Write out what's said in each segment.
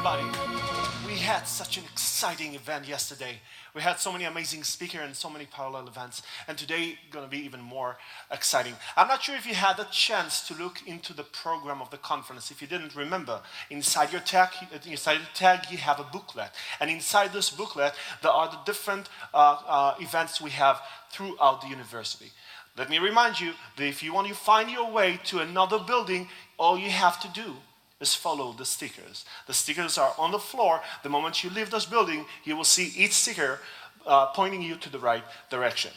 everybody. We had such an exciting event yesterday. We had so many amazing speakers and so many parallel events. And today, going to be even more exciting. I'm not sure if you had a chance to look into the program of the conference. If you didn't remember, inside your tag, you have a booklet. And inside this booklet, there are the different events we have throughout the university. Let me remind you that if you want to find your way to another building, all you have to do is follow the stickers. The stickers are on the floor. The moment you leave this building, you will see each sticker pointing you to the right direction.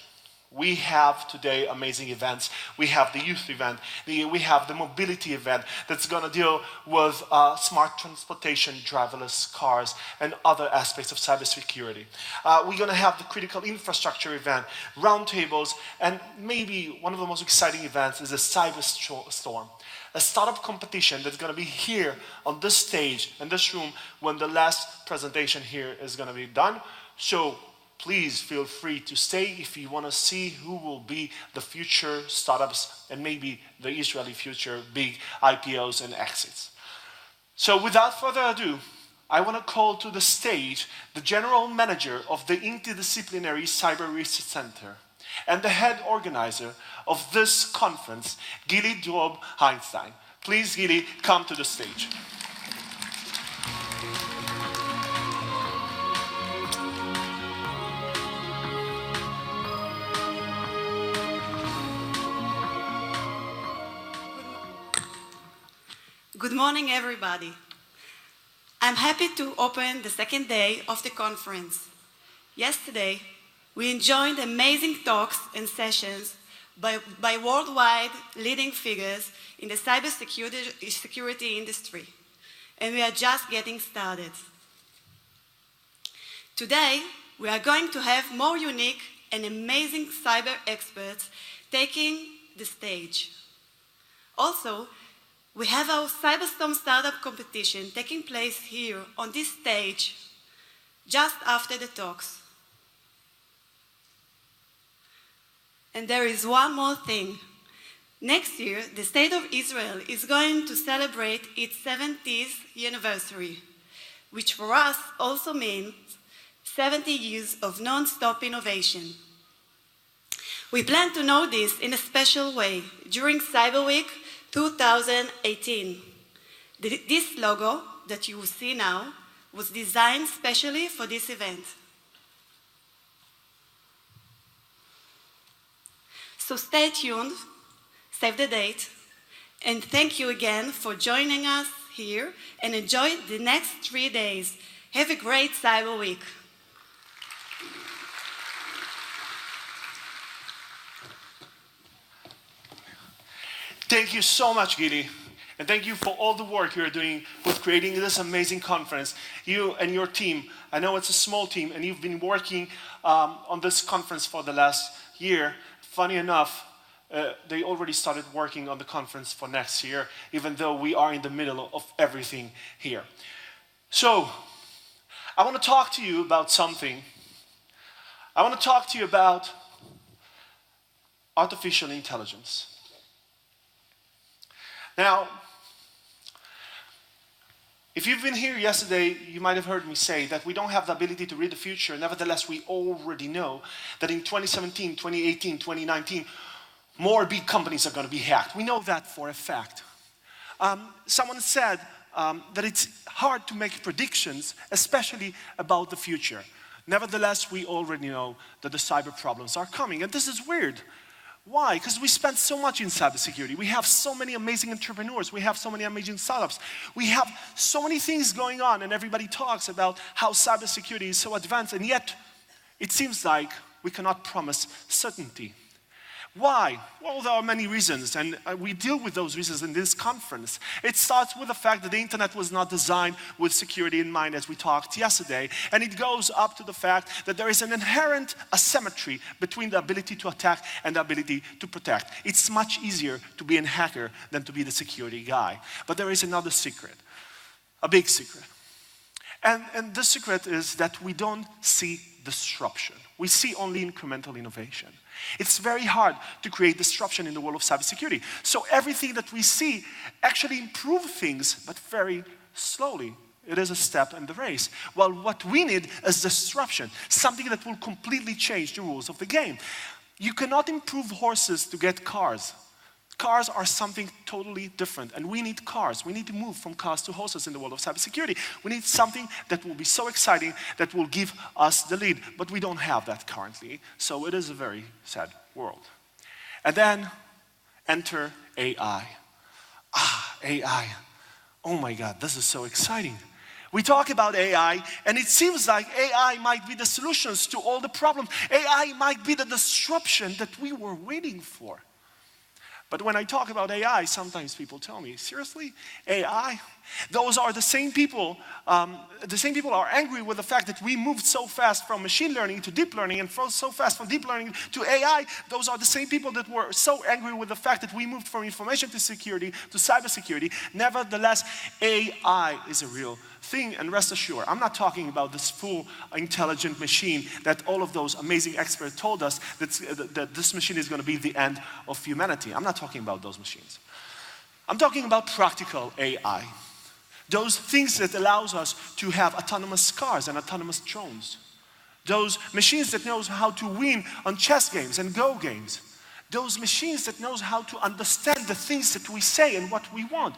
We have today amazing events. We have the youth event. We have the mobility event that's going to deal with smart transportation, driverless cars, and other aspects of cybersecurity. We're going to have the critical infrastructure event, roundtables, and maybe one of the most exciting events is a Cyberstorm, a startup competition that's going to be here on this stage, in this room, when the last presentation here is going to be done. So please feel free to stay if you want to see who will be the future startups and maybe the Israeli future big IPOs and exits. So without further ado, I want to call to the stage the general manager of the Interdisciplinary Cyber Research Center and the head organizer of this conference, Gili Drob-Einstein. Please, Gili, come to the stage. Good morning, everybody. I'm happy to open the second day of the conference. Yesterday, we enjoyed amazing talks and sessions by worldwide leading figures in the cybersecurity industry, and we are just getting started. Today, we are going to have more unique and amazing cyber experts taking the stage. Also, we have our Cyberstorm Startup Competition taking place here on this stage just after the talks. And there is one more thing. Next year, the State of Israel is going to celebrate its 70th anniversary, which for us also means 70 years of non-stop innovation. We plan to know this in a special way during Cyberweek 2018. This logo that you will see now was designed specially for this event. So stay tuned, save the date, and thank you again for joining us here and enjoy the next 3 days. Have a great Cyber Week. Thank you so much, Gili. And thank you for all the work you're doing with creating this amazing conference. You and your team, I know it's a small team, and you've been working on this conference for the last year. Funny enough, they already started working on the conference for next year, even though we are in the middle of everything here. So, I want to talk to you about something. I want to talk to you about artificial intelligence. Now, if you've been here yesterday, you might have heard me say that we don't have the ability to read the future. Nevertheless, we already know that in 2017, 2018, 2019, more big companies are going to be hacked. We know that for a fact. Someone said that it's hard to make predictions, especially about the future. Nevertheless, we already know that the cyber problems are coming. And this is weird. Why? Because we spend so much in cybersecurity. We have so many amazing entrepreneurs. We have so many amazing startups. We have so many things going on, and everybody talks about how cybersecurity is so advanced, and yet it seems like we cannot promise certainty. Why? Well, there are many reasons, and we deal with those reasons in this conference. It starts with the fact that the internet was not designed with security in mind, as we talked yesterday, and it goes up to the fact that there is an inherent asymmetry between the ability to attack and the ability to protect. It's much easier to be a hacker than to be the security guy. But there is another secret, a big secret. And the secret is that we don't see disruption. We see only incremental innovation. It's very hard to create disruption in the world of cybersecurity. So everything that we see actually improves things, but very slowly. It is a step in the race. Well, what we need is disruption, something that will completely change the rules of the game. You cannot improve horses to get cars. Cars are something totally different, and we need cars. We need to move from cars to horses in the world of cybersecurity. We need something that will be so exciting that will give us the lead, but we don't have that currently, so it is a very sad world. And then enter AI. AI. Oh my God, this is so exciting. We talk about AI, and it seems like AI might be the solutions to all the problems. AI might be the disruption that we were waiting for. But when I talk about AI, sometimes people tell me, seriously, AI? Those are the same people are angry with the fact that we moved so fast from machine learning to deep learning and so fast from deep learning to AI. Those are the same people that were so angry with the fact that we moved from information to security to cybersecurity. Nevertheless, AI is a real thing, and rest assured, I'm not talking about this full intelligent machine that all of those amazing experts told us that this machine is going to be the end of humanity. I'm not talking about those machines. I'm talking about practical AI. Those things that allows us to have autonomous cars and autonomous drones. Those machines that knows how to win on chess games and Go games. Those machines that knows how to understand the things that we say and what we want.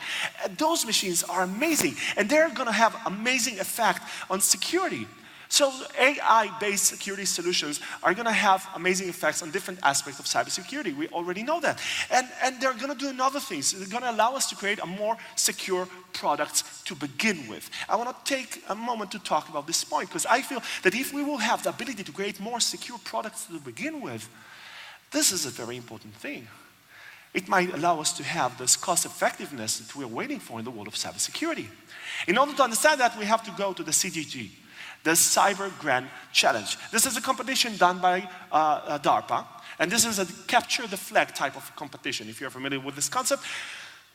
Those machines are amazing, and they're going to have amazing effect on security. So AI-based security solutions are going to have amazing effects on different aspects of cybersecurity. We already know that. And they're going to do another thing. So they're going to allow us to create a more secure products to begin with. I want to take a moment to talk about this point, because I feel that if we will have the ability to create more secure products to begin with, this is a very important thing. It might allow us to have this cost effectiveness that we're waiting for in the world of cybersecurity. In order to understand that, we have to go to the CGG, the Cyber Grand Challenge. This is a competition done by DARPA, and this is a capture the flag type of competition. If you're familiar with this concept,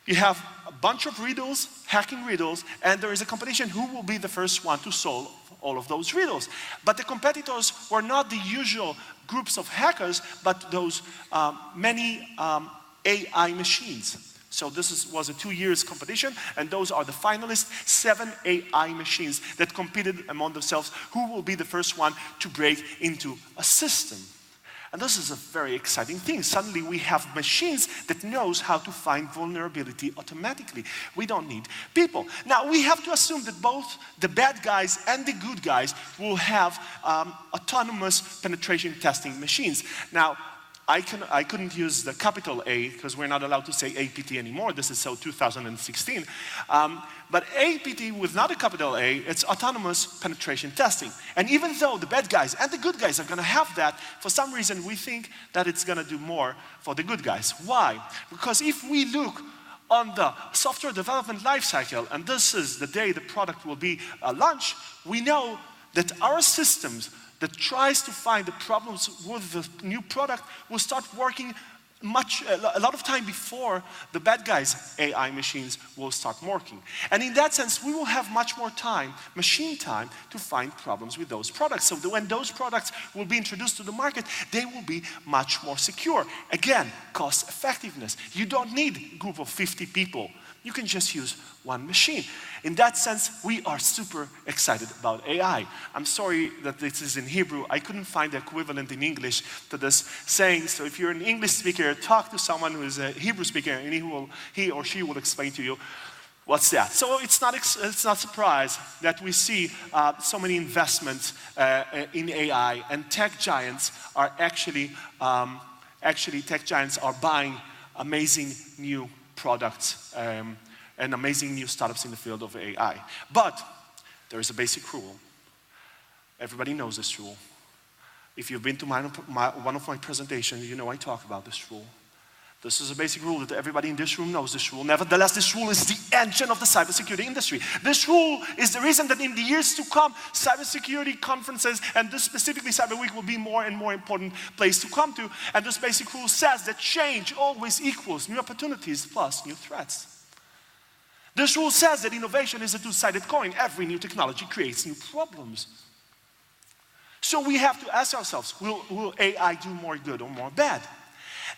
you have a bunch of riddles, hacking riddles, and there is a competition who will be the first one to solve all of those riddles. But the competitors were not the usual groups of hackers, but those many AI machines. So this was a 2 years competition, and those are the finalists, 7 AI machines that competed among themselves, who will be the first one to break into a system. And this is a very exciting thing. Suddenly we have machines that knows how to find vulnerability automatically. We don't need people. Now we have to assume that both the bad guys and the good guys will have autonomous penetration testing machines. Now, I couldn't use the capital A because we're not allowed to say APT anymore. This is so 2016. But APT with not a capital A, it's autonomous penetration testing. And even though the bad guys and the good guys are going to have that, for some reason we think that it's going to do more for the good guys. Why? Because if we look on the software development lifecycle, and this is the day the product will be launched, we know that our systems that tries to find the problems with the new product will start working a lot of time before the bad guys' AI machines will start working. And in that sense, we will have much more time, machine time, to find problems with those products. So that when those products will be introduced to the market, they will be much more secure. Again, cost effectiveness. You don't need a group of 50 people. You can just use one machine. In that sense, we are super excited about AI. I'm sorry that this is in Hebrew. I couldn't find the equivalent in English to this saying. So if you're an English speaker, talk to someone who is a Hebrew speaker, and he or she will explain to you what's that. So it's not surprise that we see so many investments in AI, and tech giants are actually tech giants are buying amazing new products and amazing new startups in the field of AI. But there is a basic rule. Everybody knows this rule. If you've been to one of my presentations, you know I talk about this rule. This is a basic rule that everybody in this room knows this rule. Nevertheless, this rule is the engine of the cybersecurity industry. This rule is the reason that in the years to come, cybersecurity conferences, and this specifically Cyberweek, will be more and more important place to come to. And this basic rule says that change always equals new opportunities plus new threats. This rule says that innovation is a two-sided coin. Every new technology creates new problems. So we have to ask ourselves, will AI do more good or more bad?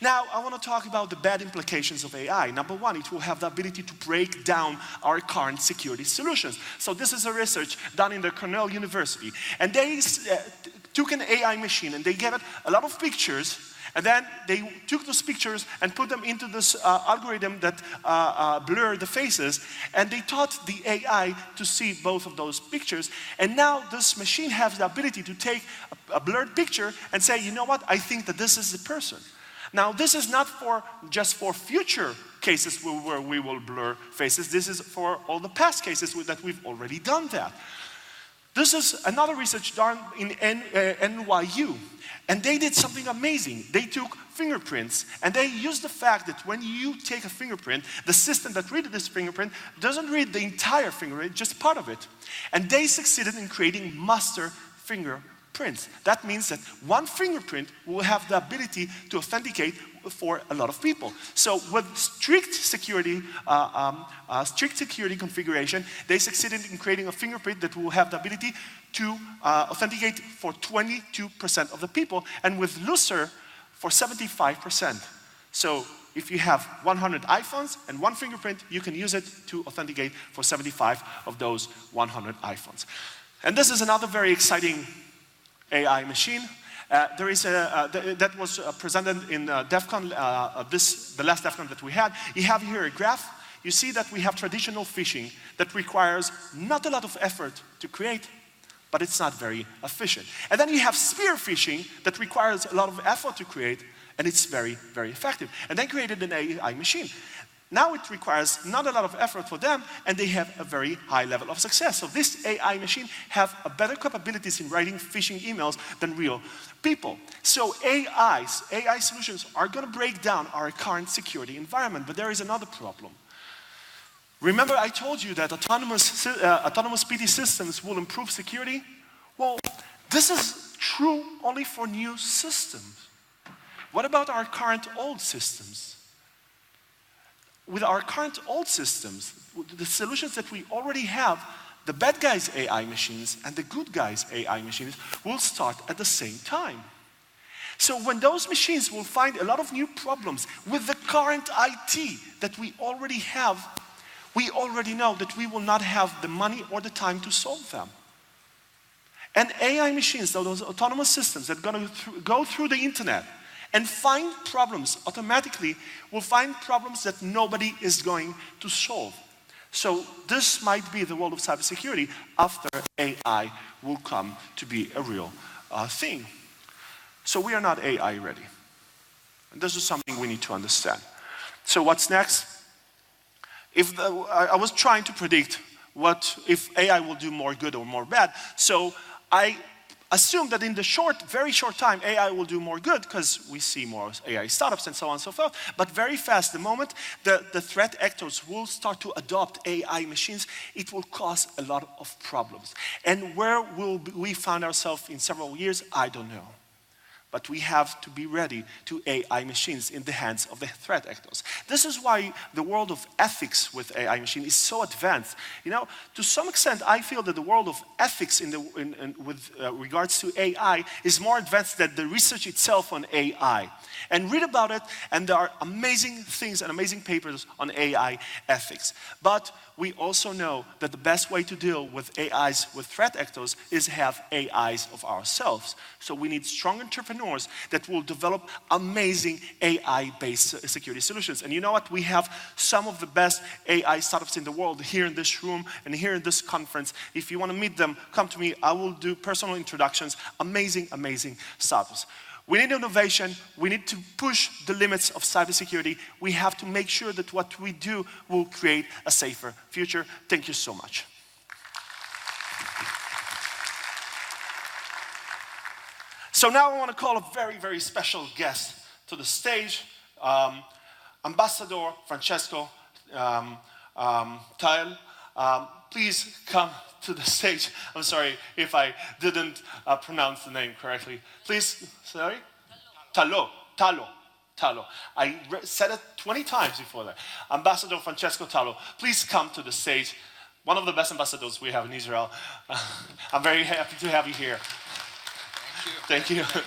Now, I want to talk about the bad implications of AI. Number one, it will have the ability to break down our current security solutions. So this is a research done in the Tel Aviv University. And they took an AI machine and they gave it a lot of pictures, and then they took those pictures and put them into this algorithm that blurred the faces, and they taught the AI to see both of those pictures. And now this machine has the ability to take a blurred picture and say, you know what, I think that this is the person. Now, this is not just for future cases where we will blur faces. This is for all the past cases that we've already done that. This is another research done in NYU. And they did something amazing. They took fingerprints, and they used the fact that when you take a fingerprint, the system that reads this fingerprint doesn't read the entire fingerprint, just part of it. And they succeeded in creating master fingerprints. That means that one fingerprint will have the ability to authenticate for a lot of people. So with strict security configuration, they succeeded in creating a fingerprint that will have the ability to authenticate for 22% of the people, and with looser for 75%. So if you have 100 iPhones and one fingerprint, you can use it to authenticate for 75 of those 100 iPhones. And this is another very exciting AI machine. There is that was presented in DEF CON, the last DEF CON that we had. You have here a graph. You see that we have traditional phishing that requires not a lot of effort to create, but it's not very efficient. And then you have spear phishing that requires a lot of effort to create, and it's very, very effective. And they created an AI machine. Now it requires not a lot of effort for them, and they have a very high level of success. So this AI machine have a better capabilities in writing phishing emails than real people. So AI solutions are going to break down our current security environment, but there is another problem. Remember I told you that autonomous PD systems will improve security? Well, this is true only for new systems. What about our current old systems? With our current old systems, the solutions that we already have, the bad guys' AI machines and the good guys' AI machines will start at the same time. So when those machines will find a lot of new problems with the current IT that we already have, we already know that we will not have the money or the time to solve them. And AI machines, those autonomous systems that are going to go through the internet and find problems automatically, will find problems that nobody is going to solve. So this might be the world of cybersecurity after AI will come to be a real thing. So we are not AI ready. And this is something we need to understand. So what's next? I was trying to predict if AI will do more good or more bad. So I assume that in the very short time, AI will do more good because we see more AI startups and so on and so forth. But very fast, the moment the threat actors will start to adopt AI machines, it will cause a lot of problems. And where will we find ourselves in several years? I don't know. But we have to be ready to AI machines in the hands of the threat actors. This is why the world of ethics with AI machine is so advanced. You know, to some extent, I feel that the world of ethics with regards to AI is more advanced than the research itself on AI. And read about it, and there are amazing things and amazing papers on AI ethics. But we also know that the best way to deal with AIs, with threat actors, is have AIs of ourselves. So we need strong entrepreneurs that will develop amazing AI-based security solutions. And you know what? We have some of the best AI startups in the world here in this room and here in this conference. If you want to meet them, come to me. I will do personal introductions. Amazing, amazing startups. We need innovation. We need to push the limits of cybersecurity. We have to make sure that what we do will create a safer future. Thank you so much. So now I want to call a very, very special guest to the stage, Ambassador Francesco Tel. Please come to the stage. I'm sorry if I didn't pronounce the name correctly. Please, sorry? Talo. I said it 20 times before that. Ambassador Francesco Tel, please come to the stage. One of the best ambassadors we have in Israel. I'm very happy to have you here. Thank you. Thank you.